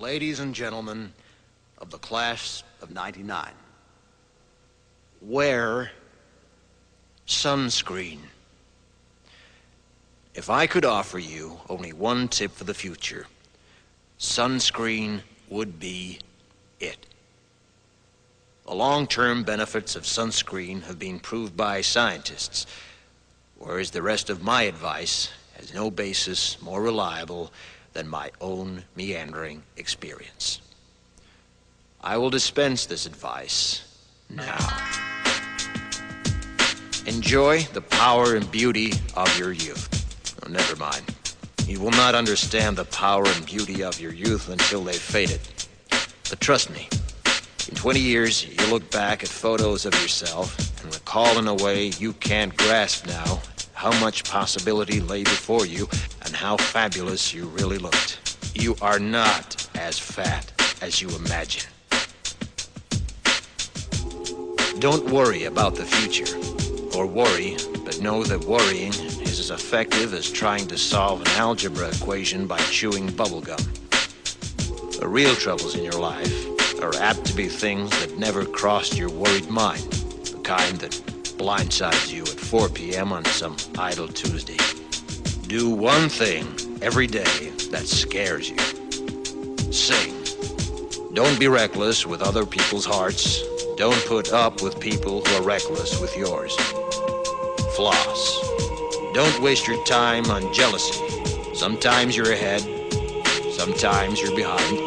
Ladies and gentlemen of the class of '99, wear sunscreen. If I could offer you only one tip for the future, sunscreen would be it. The long-term benefits of sunscreen have been proved by scientists, whereas the rest of my advice has no basis more reliable than my own meandering experience. I will dispense this advice now. Enjoy the power and beauty of your youth. Oh, never mind. You will not understand the power and beauty of your youth until they've faded. But trust me, in 20 years, you'll look back at photos of yourself and recall in a way you can't grasp now how much possibility lay before you and how fabulous you really looked. You are not as fat as you imagine. Don't worry about the future, or worry, but know that worrying is as effective as trying to solve an algebra equation by chewing bubblegum. The real troubles in your life are apt to be things that never crossed your worried mind, the kind that blindsides you at 4 p.m. on some idle Tuesday. Do one thing every day that scares you. Sing. Don't be reckless with other people's hearts. Don't put up with people who are reckless with yours. Floss. Don't waste your time on jealousy. Sometimes you're ahead, sometimes you're behind.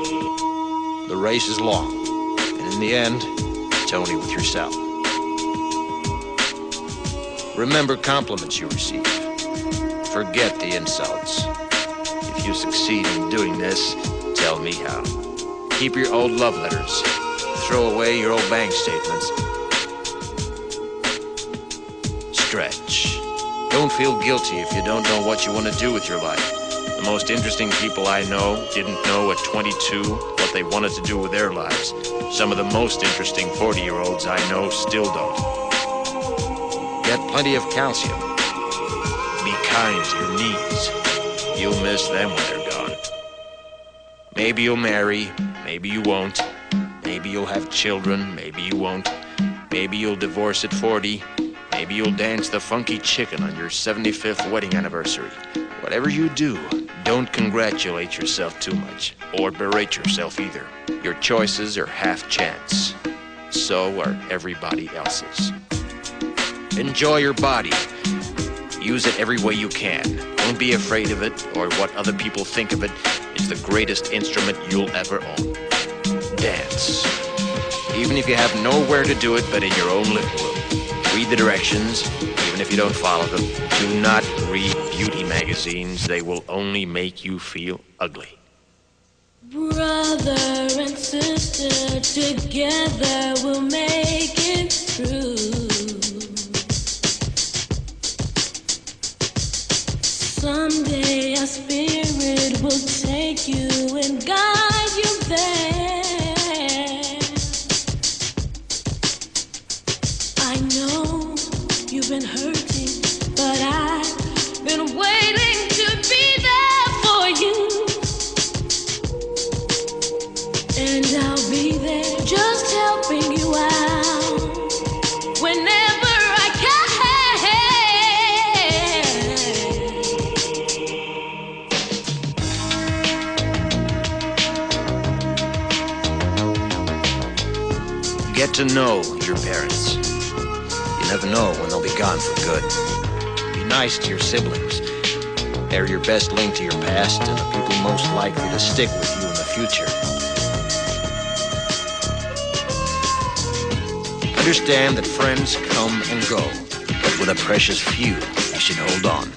The race is long, and in the end, it's only with yourself. Remember compliments you receive. Forget the insults. If you succeed in doing this, tell me how. Keep your old love letters. Throw away your old bank statements. Stretch. Don't feel guilty if you don't know what you want to do with your life. The most interesting people I know didn't know at 22 what they wanted to do with their lives. Some of the most interesting 40-year-olds I know still don't. Get plenty of calcium. Be kind to your knees. You'll miss them when they're gone. Maybe you'll marry, maybe you won't. Maybe you'll have children, maybe you won't. Maybe you'll divorce at 40. Maybe you'll dance the funky chicken on your 75th wedding anniversary. Whatever you do, don't congratulate yourself too much, or berate yourself either. Your choices are half chance. So are everybody else's. Enjoy your body. Use it every way you can. Don't be afraid of it, or what other people think of it. It's the greatest instrument you'll ever own. Dance. Even if you have nowhere to do it but in your own living room. Read the directions, even if you don't follow them. Do not read beauty magazines. They will only make you feel ugly. Brother and sister, together we'll make it through. Someday our spirit will take you and guide you there. I know you've been hurting, but I've been waiting to be there for you. And I'll be there just helping you out whenever I can. Get to know your parents. You never know when they'll be gone for good. Be nice to your siblings. They're your best link to your past and the people most likely to stick with you in the future. Understand that friends come and go, but with a precious few, you should hold on.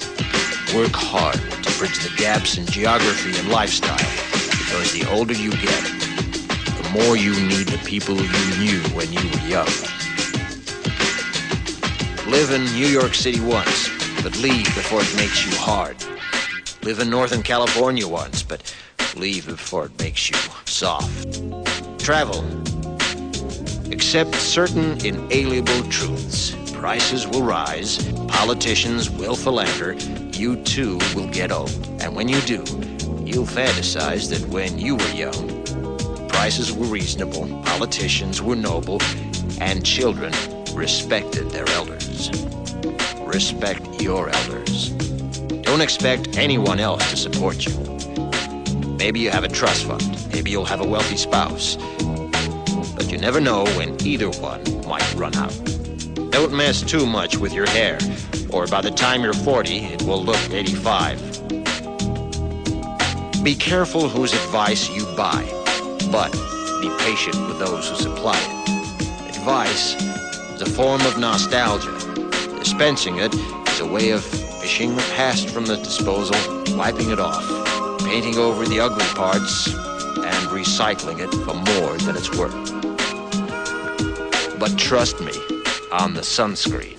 Work hard to bridge the gaps in geography and lifestyle, because the older you get, the more you need the people you knew when you were young. Live in New York City once, but leave before it makes you hard. Live in Northern California once, but leave before it makes you soft. Travel. Accept certain inalienable truths. Prices will rise, politicians will philander, you too will get old. And when you do, you'll fantasize that when you were young, prices were reasonable, politicians were noble, and children respected their elders. Respect your elders. Don't expect anyone else to support you. Maybe you have a trust fund. Maybe you'll have a wealthy spouse. But you never know when either one might run out. Don't mess too much with your hair, or by the time you're 40, it will look 85. Be careful whose advice you buy, but be patient with those who supply it. Advice is a form of nostalgia. Dispensing it is a way of fishing the past from the disposal, wiping it off, painting over the ugly parts, and recycling it for more than it's worth. But trust me on the sunscreen.